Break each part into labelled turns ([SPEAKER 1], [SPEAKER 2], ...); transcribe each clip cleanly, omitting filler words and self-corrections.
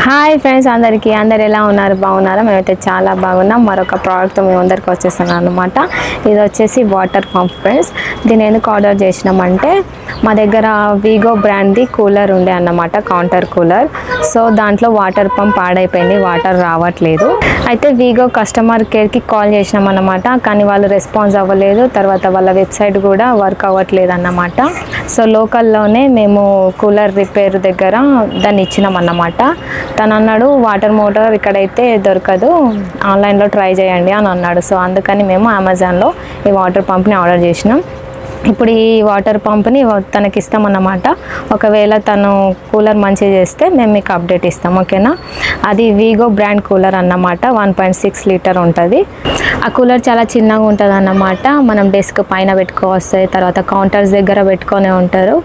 [SPEAKER 1] Hi friends, అందరు ఎలా ఉన్నారు? బాగున్నారా? మేమైతే చాలా బాగున్నాం. మరొక ప్రోడక్ట్ మేము అందరికి వచ్చేస్తున్నాం అనమాట. ఇది వచ్చేసి వాటర్ పంప్ ఫ్రెండ్స్. దీన్ని ఎందుకు ఆర్డర్ చేసినామంటే మా దగ్గర వీగో బ్రాండ్ది కూలర్ ఉండే అన్నమాట, కౌంటర్ కూలర్. సో దాంట్లో వాటర్ పంప్ పాడైపోయింది, వాటర్ రావట్లేదు. అయితే వీగో కస్టమర్ కేర్కి కాల్ చేసినాం అన్నమాట, కానీ వాళ్ళు రెస్పాన్స్ అవ్వలేదు. తర్వాత వాళ్ళ వెబ్సైట్ కూడా వర్క్ అవ్వట్లేదు అన్నమాట. సో లోకల్లోనే మేము కూలర్ రిపేర్ దగ్గర దాన్ని ఇచ్చినాం అన్నమాట. తను అన్నాడు వాటర్ మోటార్ ఇక్కడైతే దొరకదు, ఆన్లైన్లో ట్రై చేయండి అని అన్నాడు. సో అందుకని మేము అమెజాన్లో ఈ వాటర్ పంప్ని ఆర్డర్ చేసినాం. ఇప్పుడు ఈ వాటర్ పంప్ని తనకి ఇస్తామన్నమాట. ఒకవేళ తను కూలర్ మంచిగా చేస్తే మేము మీకు అప్డేట్ ఇస్తాం, ఓకేనా? అది వీగో బ్రాండ్ కూలర్ అన్నమాట. 1.6 లీటర్ ఉంటుంది. ఆ కూలర్ చాలా చిన్నగా ఉంటుంది అన్నమాట. మనం డెస్క్ పైన పెట్టుకోవస్తాయి, తర్వాత కౌంటర్స్ దగ్గర పెట్టుకొని ఉంటారు,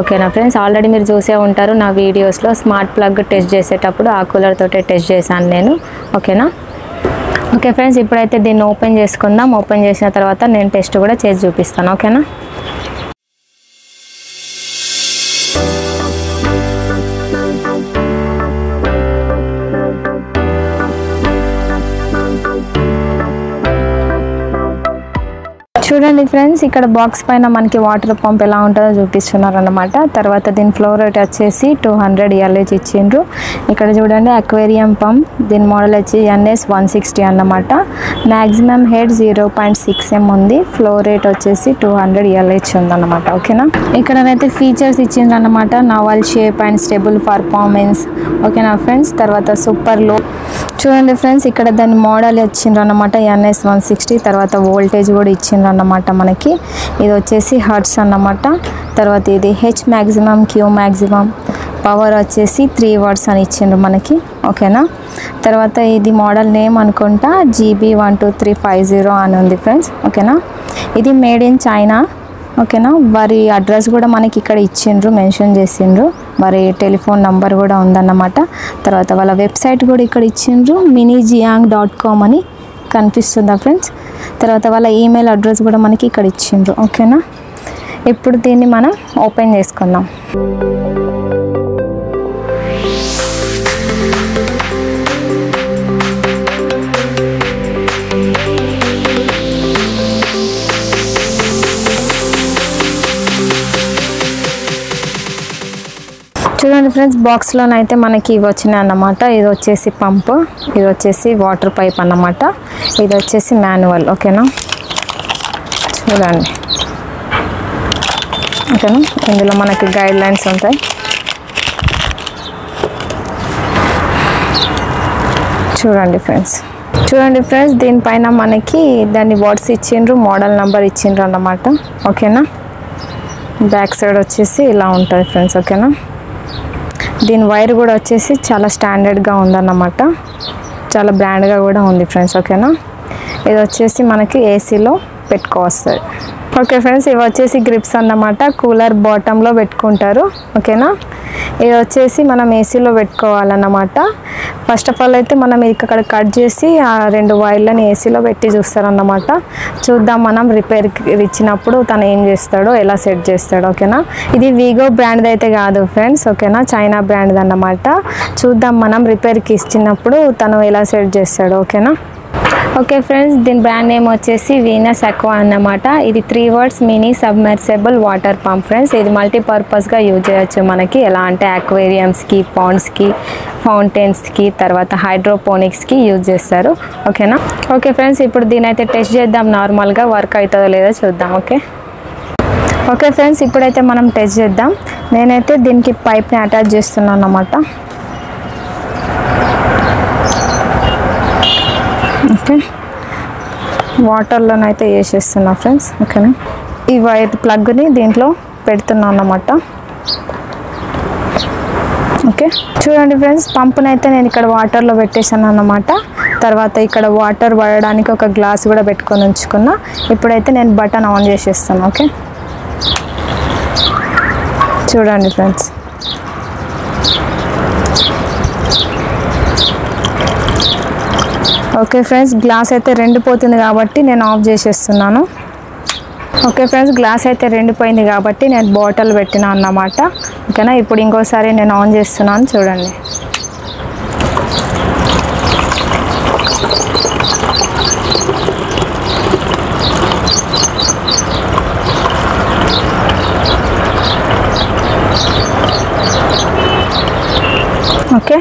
[SPEAKER 1] ఓకేనా ఫ్రెండ్స్? ఆల్రెడీ మీరు చూసే ఉంటారు నా వీడియోస్లో. స్మార్ట్ ప్లగ్ టెస్ట్ చేసేటప్పుడు ఆ కూలర్ తోటే టెస్ట్ చేశాను నేను, ఓకేనా? ఓకే ఫ్రెండ్స్, ఇప్పుడైతే దీన్ని ఓపెన్ చేసుకుందాం. ఓపెన్ చేసిన తర్వాత నేను టెస్ట్ కూడా చేసి చూపిస్తాను, ఓకేనా? చూడండి ఫ్రెండ్స్, ఇక్కడ బాక్స్ పైన మనకి వాటర్ పంప్ ఎలా ఉంటుందో చూపిస్తున్నారు అన్నమాట. తర్వాత దీని ఫ్లో రేట్ వచ్చేసి 200 LH ఇచ్చిండ్రు. ఇక్కడ చూడండి అక్వేరియం పంప్, దీని మోడల్ వచ్చి NS 160 అన్నమాట. మ్యాక్సిమం హెడ్ 0.6 m ఉంది. ఫ్లో రేట్ వచ్చేసి 200 LH ఉందన్నమాట, ఓకేనా? ఇక్కడనైతే ఫీచర్స్ ఇచ్చిండ్రు అన్నమాట. Novel shape and stable performance, ఓకేనా ఫ్రెండ్స్? తర్వాత సూపర్ లో చూడండి ఫ్రెండ్స్, ఇక్కడ దాని మోడల్ ఇచ్చిండ్రు అన్నమాట, NS 160. తర్వాత వోల్టేజ్ కూడా ఇచ్చిండ్రు అన్నమాట మనకి. ఇది వచ్చేసి హర్ట్స్ అన్నమాట. తర్వాత ఇది H maximum, Q maximum, power వచ్చేసి 3 వాట్స్ అని ఇచ్చిండ్రు మనకి, ఓకేనా? తర్వాత ఇది మోడల్ నేమ్ అనుకుంటా GB12350 అని ఉంది ఫ్రెండ్స్, ఓకేనా? ఇది మేడ్ ఇన్ చైనా, ఓకేనా? వారి అడ్రస్ కూడా మనకి ఇక్కడ ఇచ్చిండ్రు, మెన్షన్ చేసిండ్రు. వారి టెలిఫోన్ నంబర్ కూడా ఉందన్నమాట. తర్వాత వాళ్ళ వెబ్సైట్ కూడా ఇక్కడ ఇచ్చిండ్రు, minijiang.com అని కనిపిస్తుందా ఫ్రెండ్స్? తర్వాత వాళ్ళ ఈమెయిల్ అడ్రస్ కూడా మనకి ఇక్కడ ఇచ్చిండ్రు, ఓకేనా? ఇప్పుడు దీన్ని మనం ఓపెన్ చేసుకుందాం. చూడండి ఫ్రెండ్స్, బాక్స్లోనైతే మనకి ఇవి వచ్చినాయి అన్నమాట. ఇది వచ్చేసి పంప్, ఇది వచ్చేసి వాటర్ పైప్ అన్నమాట, ఇది వచ్చేసి మాన్యువల్, ఓకేనా? చూడండి, ఓకేనా? ఇందులో మనకి గైడ్ లైన్స్ ఉంటాయి. చూడండి ఫ్రెండ్స్, దీనిపైన మనకి దాన్ని వాట్స్ ఇచ్చిండ్రు, మోడల్ నెంబర్ ఇచ్చిండ్రు అన్నమాట, ఓకేనా? బ్యాక్ సైడ్ వచ్చేసి ఇలా ఉంటుంది ఫ్రెండ్స్, ఓకేనా? దీని వైర్ కూడా వచ్చేసి చాలా స్టాండర్డ్గా ఉందన్నమాట, చాలా బ్రాండ్గా కూడా ఉంది ఫ్రెండ్స్, ఓకేనా? ఇది వచ్చేసి మనకి ఏసీలో పెట్టుకోవస్తుంది. ఓకే ఫ్రెండ్స్, ఇవి వచ్చేసి గ్రిప్స్ అన్నమాట, కూలర్ బాటంలో పెట్టుకుంటారు, ఓకేనా? ఇది వచ్చేసి మనం ఏసీలో పెట్టుకోవాలన్నమాట. ఫస్ట్ ఆఫ్ ఆల్ అయితే మనం ఇక్కడ కట్ చేసి ఆ 2 వైర్లని ఏసీలో పెట్టి చూస్తారన్నమాట. చూద్దాం మనం రిపేర్కి ఇచ్చినప్పుడు తను ఏం చేస్తాడో, ఎలా సెట్ చేస్తాడో, ఓకేనా? ఇది వీగో బ్రాండ్ అయితే కాదు ఫ్రెండ్స్, ఓకేనా? చైనా బ్రాండ్ అన్నమాట. చూద్దాం మనం రిపేర్కి ఇచ్చినప్పుడు తను ఎలా సెట్ చేస్తాడో, ఓకేనా? ఓకే ఫ్రెండ్స్, దీని బ్రాండ్ నేమ్ వచ్చేసి వీనస్ అక్వా అన్నమాట. ఇది 3 watts mini submersible water pump friends. ఇది మల్టీపర్పస్గా యూజ్ చేయొచ్చు మనకి. ఎలా అంటే అక్వేరియంస్కి, పాండ్స్కి, ఫౌంటైన్స్కి, తర్వాత హైడ్రోపోనిక్స్కి యూజ్ చేస్తారు, ఓకేనా? ఓకే ఫ్రెండ్స్, ఇప్పుడు దీని అయితే టెస్ట్ చేద్దాం, నార్మల్గా వర్క్ అవుతుందో లేదో చూద్దాం, ఓకే ఫ్రెండ్స్, ఇప్పుడైతే మనం టెస్ట్ చేద్దాం. నేనైతే దీనికి పైప్ని అటాచ్ చేస్తున్నాను అన్నమాట, ఓకే? వాటర్లోనైతే వేసేస్తున్నా ఫ్రెండ్స్, ఓకేనా? ఈ వైర్ ప్లగ్ని దీంట్లో పెడుతున్నాను అన్నమాట, ఓకే? చూడండి ఫ్రెండ్స్, పంపునైతే నేను ఇక్కడ వాటర్లో పెట్టేసాను అన్నమాట. తర్వాత ఇక్కడ వాటర్ పడడానికి ఒక గ్లాస్ కూడా పెట్టుకొని ఉంచుకున్నా. ఇప్పుడైతే నేను బటన్ ఆన్ చేసేస్తాను, ఓకే? చూడండి ఫ్రెండ్స్, ఓకే ఫ్రెండ్స్, గ్లాస్ అయితే రెండిపోతుంది కాబట్టి నేను ఆఫ్ చేసేస్తున్నాను. ఓకే ఫ్రెండ్స్, గ్లాస్ అయితే రెండిపోయింది కాబట్టి నేను బాటిల్ పెట్టినా అన్నమాట, ఓకేనా? ఇప్పుడు ఇంకోసారి నేను ఆన్ చేస్తున్నాను, చూడండి. ఓకే,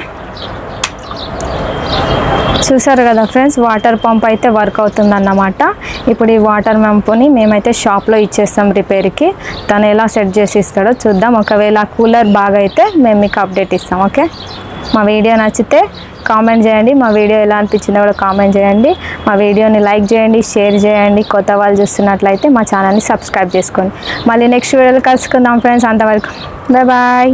[SPEAKER 1] చూసారు కదా ఫ్రెండ్స్, వాటర్ పంప్ అయితే వర్క్ అవుతుందన్నమాట. ఇప్పుడు ఈ వాటర్ పంపుని మేమైతే షాప్లో ఇచ్చేస్తాం రిపేర్కి. తను ఎలా సెట్ చేసి ఇస్తాడో చూద్దాం. ఒకవేళ కూలర్ బాగా అయితే మేము మీకు అప్డేట్ ఇస్తాం. ఓకే, మా వీడియో నచ్చితే కామెంట్ చేయండి. మా వీడియో ఎలా అనిపించిందో కూడా కామెంట్ చేయండి. మా వీడియోని లైక్ చేయండి, షేర్ చేయండి. కొత్త వాళ్ళు చూస్తున్నట్లయితే మా ఛానల్ని సబ్స్క్రైబ్ చేసుకోండి. మళ్ళీ నెక్స్ట్ వీడియోలో కలుసుకుందాం ఫ్రెండ్స్. అంతవరకు బాయ్ బాయ్.